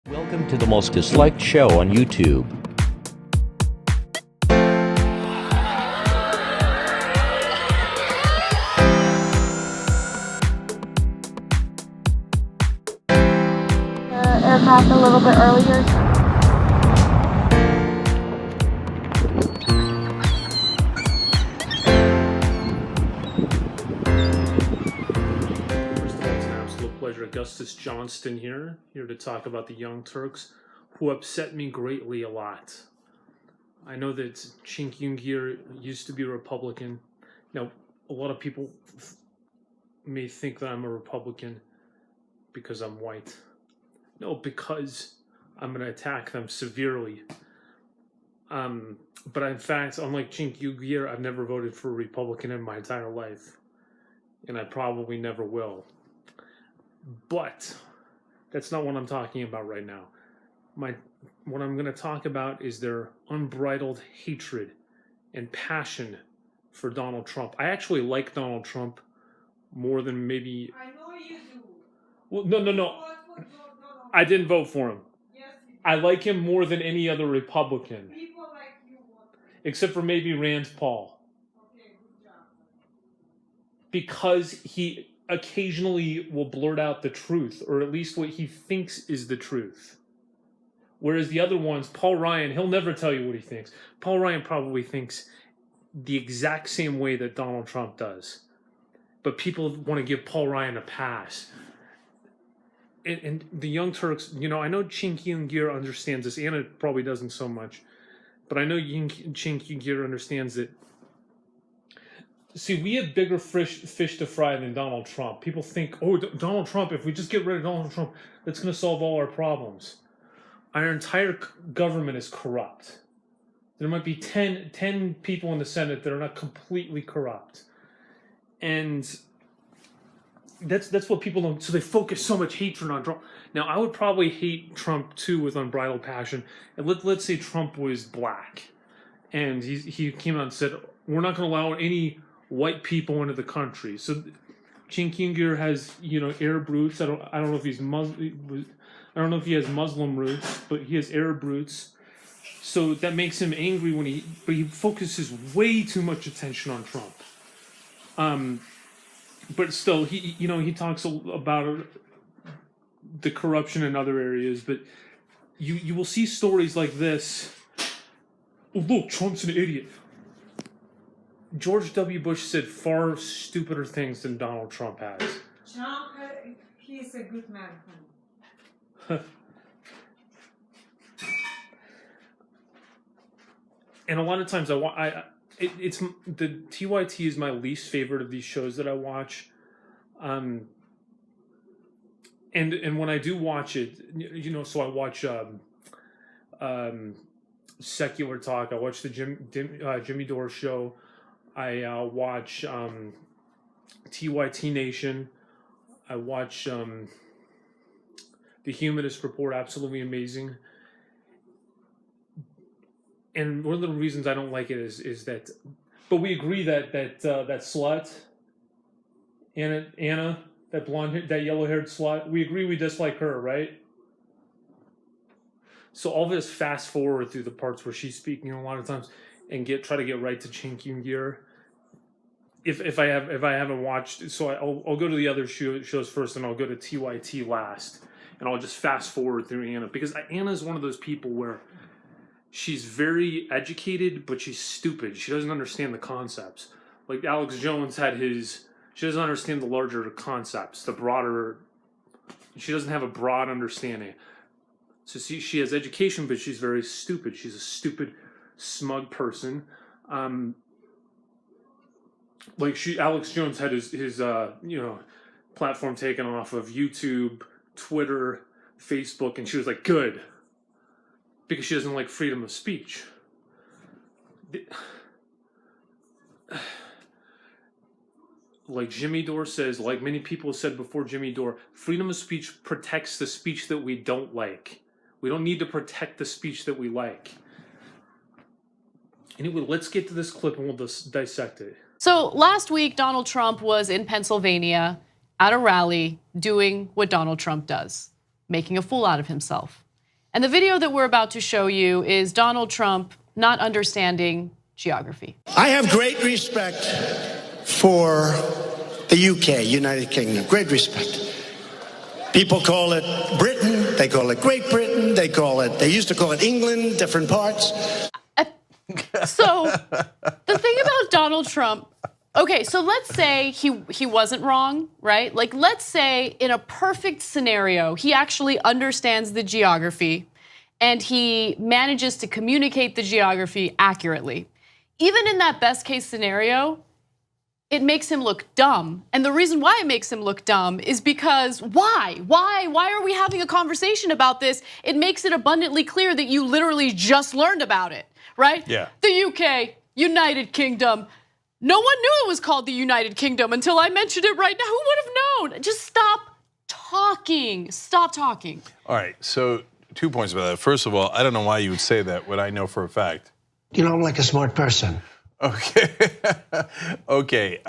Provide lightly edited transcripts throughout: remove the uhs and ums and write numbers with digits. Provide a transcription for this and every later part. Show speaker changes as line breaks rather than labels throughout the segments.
Welcome to the most disliked show on YouTube.
Aircraft a little bit earlier.
Pleasure. Augustus Johnston here to talk about the Young Turks, who upset me greatly a lot. I know that Cenk Uygur used to be a Republican. Now, a lot of people may think that I'm a Republican because I'm white. No, because I'm going to attack them severely. But in fact, unlike Cenk Uygur, I've never voted for a Republican in my entire life, and I probably never will. But that's not what I'm talking about right now. What I'm going to talk about is their unbridled hatred and passion for Donald Trump. I actually like Donald Trump more than maybe...
I know you do.
Well, no. I didn't vote for him.
Yes, you did.
I like him more than any other Republican.
People like you want.
Except for maybe Rand Paul.
Okay, good job.
Because he occasionally will blurt out the truth, or at least what he thinks is the truth. Whereas the other ones, Paul Ryan, he'll never tell you what he thinks. Paul Ryan probably thinks the exact same way that Donald Trump does. But people want to give Paul Ryan a pass. And the Young Turks, I know Cenk Uygur understands this. Anna probably doesn't so much. But I know Cenk Uygur understands that. See, we have bigger fish to fry than Donald Trump. People think, Donald Trump, if we just get rid of Donald Trump, that's going to solve all our problems. Our entire government is corrupt. There might be 10 people in the Senate that are not completely corrupt. And that's what people don't... So they focus so much hatred on Trump. Now, I would probably hate Trump, too, with unbridled passion. And let's say Trump was black. And he came out and said, we're not going to allow any white people into the country. So Cenk Uygur has, Arab roots. I don't know if he's Muslim. I don't know if he has Muslim roots, but he has Arab roots. So that makes him angry but he focuses way too much attention on Trump. But still, he talks about the corruption in other areas. But you will see stories like this. Oh, look, Trump's an idiot. George W. Bush said far stupider things than Donald Trump has.
Trump, he's a good man, honey.
And a lot of times it's the TYT is my least favorite of these shows that I watch. And when I do watch it, so I watch Secular Talk. I watch the Jimmy Dore show. I watch TYT Nation. I watch The Humanist Report, absolutely amazing. And one of the reasons I don't like it is that, but we agree that slut, Anna, that blonde, that yellow-haired slut, we agree we dislike her, right? So all this fast forward through the parts where she's speaking a lot of times, and try to get right to Cenk Uygur. If I haven't watched, so I'll go to the other shows first, and I'll go to TYT last, and I'll just fast forward through Anna, because Anna is one of those people where she's very educated, but she's stupid. She doesn't understand the concepts. Like Alex Jones she doesn't understand the larger concepts, the broader. She doesn't have a broad understanding. So she has education, but she's very stupid. She's a stupid, smug person. Alex Jones had his platform taken off of YouTube, Twitter, Facebook, and she was like, good, because she doesn't like freedom of speech. Like Jimmy Dore says, like many people said before Jimmy Dore, freedom of speech protects the speech that we don't like. We don't need to protect the speech that we like. Anyway, let's get to this clip and we'll dissect it.
So last week, Donald Trump was in Pennsylvania at a rally doing what Donald Trump does, making a fool out of himself. And the video that we're about to show you is Donald Trump not understanding geography.
I have great respect for the UK, United Kingdom, great respect. People call it Britain, they call it Great Britain, they used to call it England, different parts.
So the thing about Donald Trump, okay, so let's say he wasn't wrong, right? Like, let's say in a perfect scenario, he actually understands the geography and he manages to communicate the geography accurately. Even in that best case scenario, it makes him look dumb. And the reason why it makes him look dumb is because why? Why are we having a conversation about this? It makes it abundantly clear that you literally just learned about it, right?
Yeah.
The UK, United Kingdom. No one knew it was called the United Kingdom until I mentioned it right now. Who would have known? Just stop talking. Stop talking.
All right, so 2 points about that. First of all, I don't know why you would say that when I know for a fact.
You know, I'm like a smart person.
Okay. Okay.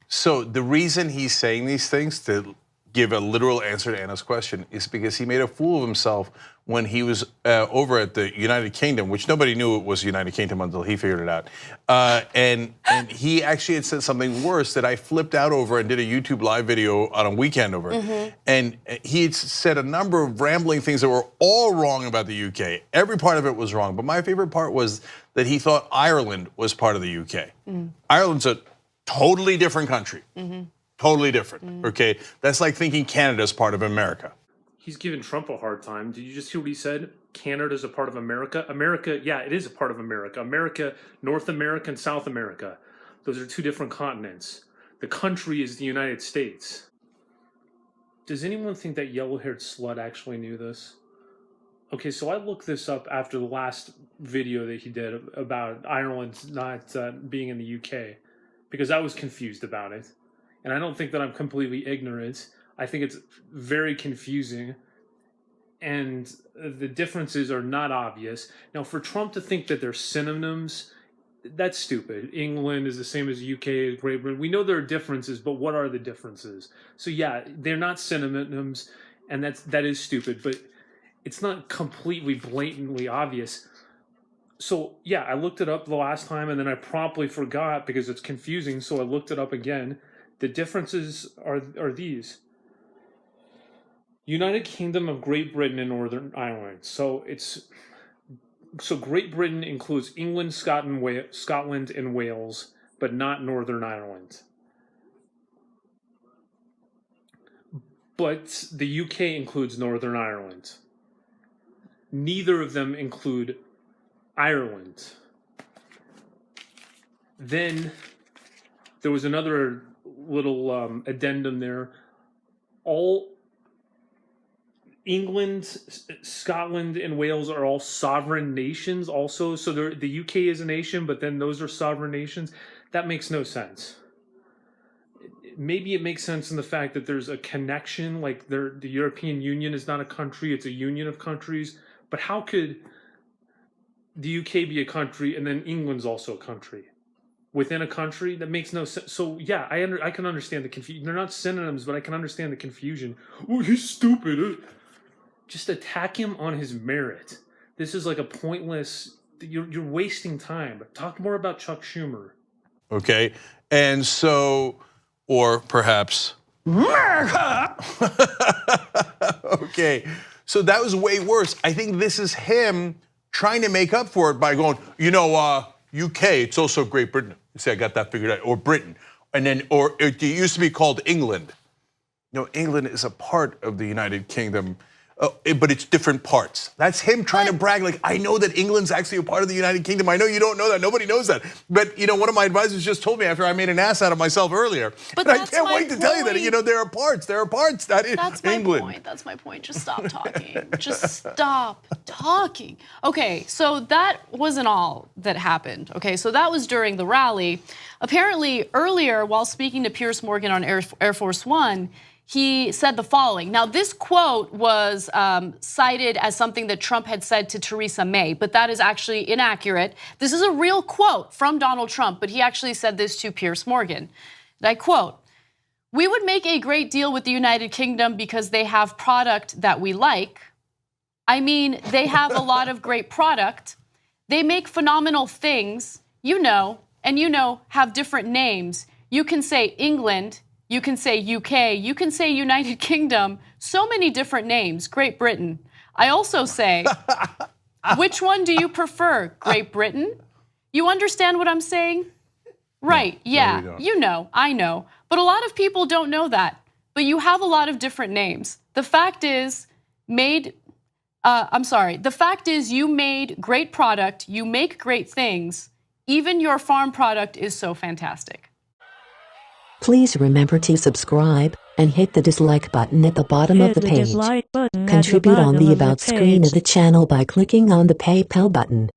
So the reason he's saying these things, to give a literal answer to Anna's question, is because he made a fool of himself when he was over at the United Kingdom, which nobody knew it was United Kingdom until he figured it out. And he actually had said something worse that I flipped out over and did a YouTube live video on a weekend over. And he had said a number of rambling things that were all wrong about the UK. Every part of it was wrong. But my favorite part was that he thought Ireland was part of the UK. Ireland's a totally different country. Totally different, okay? That's like thinking Canada's part of America.
He's giving Trump a hard time. Did you just hear what he said? Canada's a part of America. America, yeah, it is a part of America. America, North America and South America. Those are two different continents. The country is the United States. Does anyone think that yellow-haired slut actually knew this? Okay, so I looked this up after the last video that he did about Ireland not being in the UK, because I was confused about it. And I don't think that I'm completely ignorant. I think it's very confusing, and the differences are not obvious. Now, for Trump to think that they're synonyms, that's stupid. England is the same as UK, Great Britain. We know there are differences, but what are the differences? So yeah, they're not synonyms, and that is stupid, but it's not completely blatantly obvious. So yeah, I looked it up the last time, and then I promptly forgot because it's confusing, so I looked it up again. The differences are these. United Kingdom of Great Britain and Northern Ireland. So Great Britain includes England, Scotland, and Wales, but not Northern Ireland. But the UK includes Northern Ireland. Neither of them include Ireland. Then there was another little addendum there. All England, Scotland, and Wales are all sovereign nations also. So the UK is a nation, but then those are sovereign nations. That makes no sense. Maybe it makes sense in the fact that there's a connection, like the European Union is not a country, it's a union of countries. But how could the UK be a country and then England's also a country? Within a country? That makes no sense. So yeah, I can understand the confusion. They're not synonyms, but I can understand the confusion. Oh, he's stupid. Just attack him on his merit. This is like a pointless, you're wasting time. Talk more about Chuck Schumer.
Okay, and so, or perhaps, America! Okay, so that was way worse. I think this is him trying to make up for it by going, UK, it's also Great Britain. You say, I got that figured out, or Britain. And then, or it used to be called England. No, England is a part of the United Kingdom, but it's different parts. That's him trying to brag, like, I know that England's actually a part of the United Kingdom. I know you don't know that, nobody knows that. But one of my advisors just told me after I made an ass out of myself earlier.
But
I can't wait to tell you that, there are parts, that is England.
That's my point, just stop talking. Just stop talking. Okay, so that wasn't all that happened. Okay, so that was during the rally. Apparently earlier, while speaking to Piers Morgan on Air Force One, he said the following. Now, this quote was cited as something that Trump had said to Theresa May, but that is actually inaccurate. This is a real quote from Donald Trump, but he actually said this to Piers Morgan. And I quote, "We would make a great deal with the United Kingdom because they have product that we like. I mean, they have a lot of great product. They make phenomenal things, and have different names. You can say England, you can say UK, you can say United Kingdom, so many different names, Great Britain. I also say, which one do you prefer, Great Britain? You understand what I'm saying? Right, yeah, I know. But a lot of people don't know that. But you have a lot of different names. The fact is, the fact is you made great product, you make great things, even your farm product is so fantastic.
Please remember to subscribe and hit the dislike button at the bottom of the page. Contribute on the About screen of the channel by clicking on the PayPal button.